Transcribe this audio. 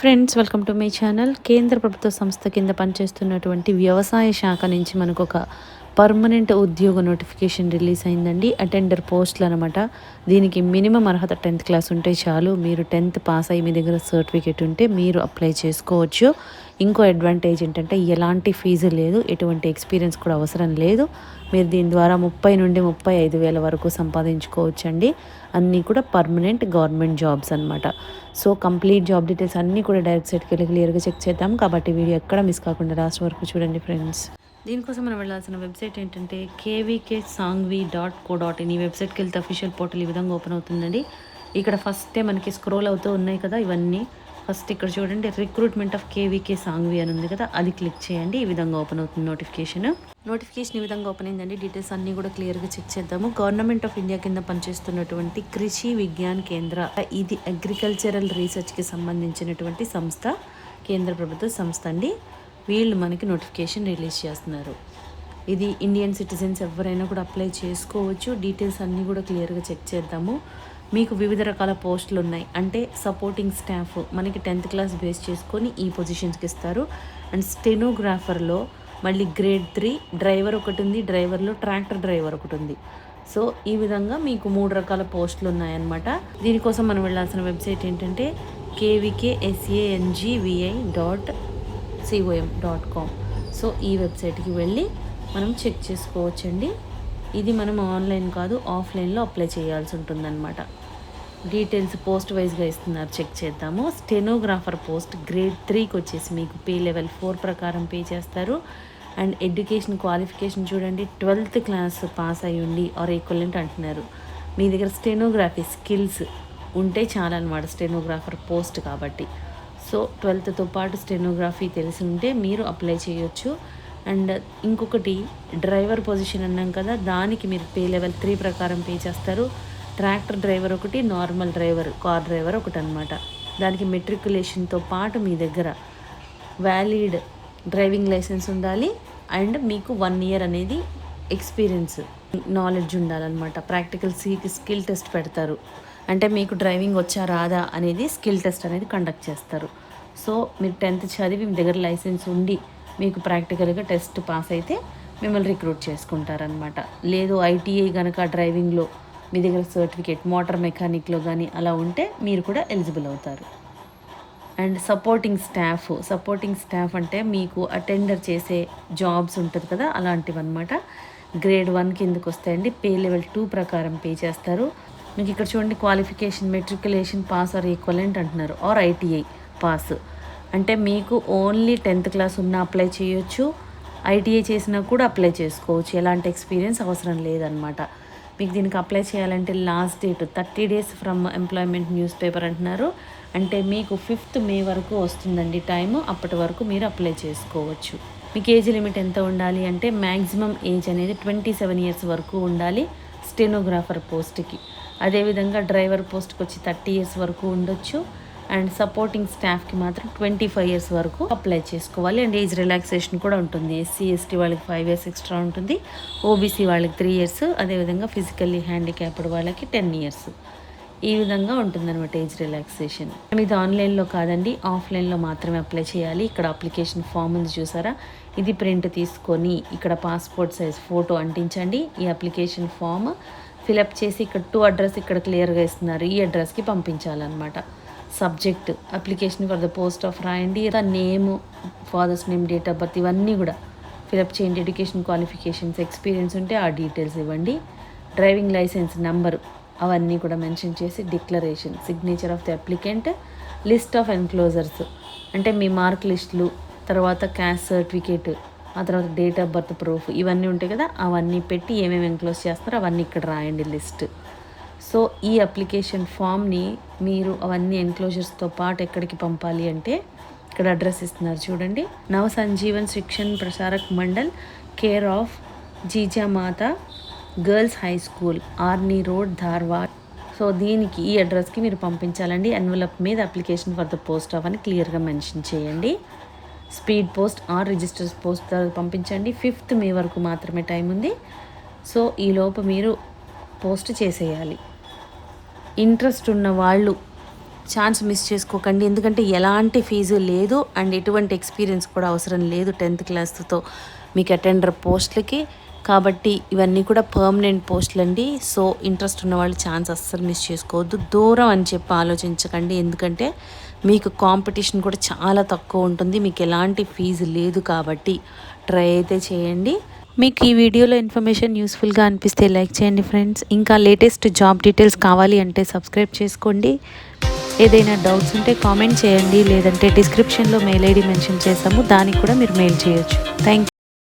Friends, welcome to my channel. కేంద్ర ప్రభుత్వ సంస్థ కింద పనిచేస్తున్నటువంటి వ్యవసాయ శాఖ నుంచి మనకు ఒక పర్మనెంట్ ఉద్యోగ నోటిఫికేషన్ రిలీజ్ అయిందండి. అటెండర్ పోస్టులు అనమాట. దీనికి మినిమం అర్హత 10th క్లాస్ ఉంటే చాలు. మీరు 10th పాస్ అయ్యి మీ దగ్గర సర్టిఫికేట్ ఉంటే మీరు అప్లై చేసుకోవచ్చు. ఇంకో అడ్వాంటేజ్ ఏంటంటే ఎలాంటి ఫీజు లేదు, ఎటువంటి ఎక్స్పీరియన్స్ కూడా అవసరం లేదు. మీరు దీని ద్వారా 30 నుండి 35,000 వరకు సంపాదించుకోవచ్చండి. అన్నీ కూడా పర్మనెంట్ గవర్నమెంట్ జాబ్స్ అనమాట. సో కంప్లీట్ జాబ్ డీటెయిల్స్ అన్నీ కూడా డైరెక్ట్ సైట్కి వెళ్ళి క్లియర్గా చెక్ చేద్దాం. కాబట్టి వీడియో ఎక్కడ మిస్ కాకుండా లాస్ట్ వరకు చూడండి ఫ్రెండ్స్. దీనికోసం మనం వెళ్ళాల్సిన వెబ్సైట్ ఏంటంటే kvksangvi.co.in. ఈ వెబ్సైట్కి వెళ్తే అఫీషియల్ పోర్టల్ ఈ విధంగా ఓపెన్ అవుతుందండి. ఇక్కడ ఫస్టే మనకి స్క్రోల్ అవుతూ ఉన్నాయి కదా ఇవన్నీ. ఫస్ట్ ఇక్కడ చూడండి, రిక్రూట్మెంట్ ఆఫ్ కేవీకే సాంగ్వి అని ఉంది కదా, అది క్లిక్ చేయండి. ఈ విధంగా ఓపెన్ అవుతుంది నోటిఫికేషన్ ఈ విధంగా ఓపెన్ అయిందండి. డీటెయిల్స్ అన్నీ కూడా క్లియర్గా చెక్ చేద్దాము. గవర్నమెంట్ ఆఫ్ ఇండియా కింద పనిచేస్తున్నటువంటి కృషి విజ్ఞాన్ కేంద్ర, ఇది అగ్రికల్చరల్ రీసెర్చ్కి సంబంధించినటువంటి సంస్థ, కేంద్ర ప్రభుత్వ సంస్థ అండి. వీళ్ళు మనకి నోటిఫికేషన్ రిలీజ్ చేస్తున్నారు. ఇది ఇండియన్ సిటిజన్స్ ఎవరైనా కూడా అప్లై చేసుకోవచ్చు. డీటెయిల్స్ అన్నీ కూడా క్లియర్గా చెక్ చేద్దాము. మీకు వివిధ రకాల పోస్టులు ఉన్నాయి. అంటే సపోర్టింగ్ స్టాఫ్ మనకి 10th క్లాస్ బేస్ చేసుకొని ఈ పొజిషన్స్కి ఇస్తారు. అండ్ స్టెనోగ్రాఫర్లో మళ్ళీ గ్రేడ్ 3 డ్రైవర్ ఒకటి ఉంది, డ్రైవర్లో ట్రాక్టర్ డ్రైవర్ ఒకటి ఉంది. సో ఈ విధంగా మీకు 3 రకాల పోస్టులు ఉన్నాయన్నమాట. దీనికోసం మనం వెళ్ళాల్సిన వెబ్సైట్ ఏంటంటే kvksangvi.com. సో ఈ వెబ్సైట్కి వెళ్ళి మనం చెక్ చేసుకోవచ్చండి. ఇది మనం ఆన్లైన్ కాదు, ఆఫ్లైన్లో అప్లై చేయాల్సి ఉంటుందన్నమాట. డీటెయిల్స్ పోస్ట్ వైజ్గా ఇస్తున్నారు, చెక్ చేద్దాము. స్టెనోగ్రాఫర్ పోస్ట్ గ్రేడ్ 3కి వచ్చేసి మీకు పే లెవెల్ 4 ప్రకారం పే చేస్తారు. అండ్ ఎడ్యుకేషన్ క్వాలిఫికేషన్ చూడండి, 12th క్లాస్ పాస్ అయ్యి ఉండి ఆర్ ఈక్వలెంట్ అంటున్నారు. మీ దగ్గర స్టెనోగ్రఫీ స్కిల్స్ ఉంటే చాలన్నమాట స్టెనోగ్రాఫర్ పోస్ట్ కాబట్టి. సో 12థ్తో పాటు స్టెనోగ్రఫీ తెలిసి ఉంటే మీరు అప్లై చేయొచ్చు. అండ్ ఇంకొకటి డ్రైవర్ పొజిషన్ అన్నాం కదా, దానికి మీరు పే లెవెల్ 3 ప్రకారం పే చేస్తారు. ట్రాక్టర్ డ్రైవర్ ఒకటి, నార్మల్ డ్రైవర్ కార్ డ్రైవర్ ఒకటి అనమాట. దానికి మెట్రికులేషన్తో పాటు మీ దగ్గర వ్యాలిడ్ డ్రైవింగ్ లైసెన్స్ ఉండాలి. అండ్ మీకు 1 ఇయర్ అనేది ఎక్స్పీరియన్స్ నాలెడ్జ్ ఉండాలన్నమాట. ప్రాక్టికల్ స్కిల్ టెస్ట్ పెడతారు. అంటే మీకు డ్రైవింగ్ వచ్చా రాదా అనేది స్కిల్ టెస్ట్ అనేది కండక్ట్ చేస్తారు. సో మీరు 10th చదివి మీ దగ్గర లైసెన్స్ ఉండి మీకు ప్రాక్టికల్గా టెస్ట్ పాస్ అయితే మిమ్మల్ని రిక్రూట్ చేసుకుంటారనమాట. లేదు ఐటీఐ కనుక డ్రైవింగ్లో మీ దగ్గర సర్టిఫికేట్ మోటార్ మెకానిక్లో కానీ అలా ఉంటే మీరు కూడా ఎలిజిబుల్ అవుతారు. అండ్ సపోర్టింగ్ స్టాఫ్ అంటే మీకు అటెండర్ చేసే జాబ్స్ ఉంటుంది కదా, అలాంటివన్నమాట. గ్రేడ్ 1 కిందకు వస్తాయండి. పే లెవెల్ 2 ప్రకారం పే చేస్తారు. మీకు ఇక్కడ చూడండి, qualification matriculation pass or equivalent అంటున్నారు, ఆర్ ఐటీఐ పాస్. అంటే మీకు ఓన్లీ 10th క్లాస్ ఉన్నా అప్లై చేయొచ్చు, ఐటీఐ చేసినా కూడా అప్లై చేసుకోవచ్చు. ఎలాంటి ఎక్స్పీరియన్స్ అవసరం లేదనమాట. మీకు దీనికి అప్లై చేయాలంటే last date 30 days from employment news paper అంటున్నారు. అంటే మీకు 5th May వరకు వస్తుందండి టైము. అప్పటి వరకు మీరు అప్లై చేసుకోవచ్చు. మీకు ఏజ్ లిమిట్ ఎంత ఉండాలి అంటే మ్యాక్సిమం ఏజ్ అనేది 27 years వరకు ఉండాలి స్టెనోగ్రాఫర్ పోస్ట్కి. అదేవిధంగా డ్రైవర్ పోస్ట్కి వచ్చి 30 years వరకు ఉండొచ్చు. అండ్ సపోర్టింగ్ స్టాఫ్కి మాత్రం 25 years వరకు అప్లై చేసుకోవాలి. అండ్ ఏజ్ రిలాక్సేషన్ కూడా ఉంటుంది. SC ST వాళ్ళకి 5 years ఎక్స్ట్రా ఉంటుంది, ఓబీసీ వాళ్ళకి 3 years, అదేవిధంగా ఫిజికల్లీ హ్యాండిక్యాప్డ్ వాళ్ళకి 10 years. ఈ విధంగా ఉంటుందన్నమాట ఏజ్ రిలాక్సేషన్. ఇది ఆన్లైన్లో కాదండి, ఆఫ్లైన్లో మాత్రమే అప్లై చేయాలి. ఇక్కడ అప్లికేషన్ ఫామ్ ఉంది చూసారా, ఇది ప్రింట్ తీసుకొని ఇక్కడ పాస్పోర్ట్ సైజ్ ఫోటో అంటించండి. ఈ అప్లికేషన్ ఫామ్ ఫిలప్ చేసి ఇక్కడ 2 అడ్రస్ ఇక్కడ క్లియర్గా ఇస్తున్నారు, ఈ అడ్రస్కి పంపించాలన్నమాట. Subject application for the post of రాయండి. Name, father's name, date of birth ఇవన్నీ కూడా ఫిలప్ చేయండి. ఎడ్యుకేషన్ క్వాలిఫికేషన్స్, ఎక్స్పీరియన్స్ ఉంటే ఆ డీటెయిల్స్ ఇవ్వండి. డ్రైవింగ్ లైసెన్స్ నెంబరు అవన్నీ కూడా మెన్షన్ చేసి declaration, signature of the applicant, list of enclosures అంటే మీ మార్క్ లిస్టులు, తర్వాత క్యాస్ట్ సర్టిఫికేట్, ఆ తర్వాత డేట్ ఆఫ్ బర్త్ ప్రూఫ్ ఇవన్నీ ఉంటాయి కదా, అవన్నీ పెట్టి ఏమేమి ఎన్క్లోజ్ చేస్తారో అవన్నీ ఇక్కడ రాయండి లిస్ట్. సో ఈ అప్లికేషన్ ఫామ్ని మీరు అవన్నీ ఎన్క్లోజర్స్తో పాటు ఎక్కడికి పంపాలి అంటే ఇక్కడ అడ్రస్ ఇస్తున్నారు చూడండి, Nava Sanjeevan Shikshan Prasarak Mandal, care of Jijamata girls high school, Arni road, Dharwad. So దీనికి ఈ అడ్రస్కి మీరు పంపించాలండి. ఎన్వలప్ మీద application for the post of అని క్లియర్గా మెన్షన్ చేయండి. Speed post or registers post పంపించండి. 5th May వరకు మాత్రమే టైం ఉంది. సో ఈలోపు మీరు పోస్ట్ చేసేయాలి. ఇంట్రెస్ట్ ఉన్న వాళ్ళు ఛాన్స్ మిస్ చేసుకోకండి. ఎందుకంటే ఎలాంటి ఫీజు లేదు అండ్ ఎటువంటి ఎక్స్పీరియన్స్ కూడా అవసరం లేదు 10th క్లాస్తో మీకు అటెండర్ పోస్టులకి. కాబట్టి ఇవన్నీ కూడా పర్మనెంట్ పోస్టులు అండి. సో ఇంట్రెస్ట్ ఉన్న వాళ్ళు ఛాన్స్ అస్సలు మిస్ చేసుకోవద్దు. దూరం అని చెప్పి ఆలోచించకండి, ఎందుకంటే మీకు కాంపిటీషన్ కూడా చాలా తక్కువ ఉంటుంది. మీకు ఎలాంటి ఫీజు లేదు కాబట్టి ట్రై అయితే చేయండి. మీకు ఈ వీడియోలో ఇన్ఫర్మేషన్ యూస్ఫుల్గా అనిపిస్తే లైక్ చేయండి ఫ్రెండ్స్. ఇంకా లేటెస్ట్ జాబ్ డీటెయిల్స్ కావాలి అంటే సబ్స్క్రైబ్ చేసుకోండి. ఏదైనా డౌట్స్ ఉంటే కామెంట్ చేయండి, లేదంటే డిస్క్రిప్షన్లో మెయిల్ ఐడి మెన్షన్ చేసాము, దానికి కూడా మీరు మెయిల్ చేయొచ్చు. Thank you.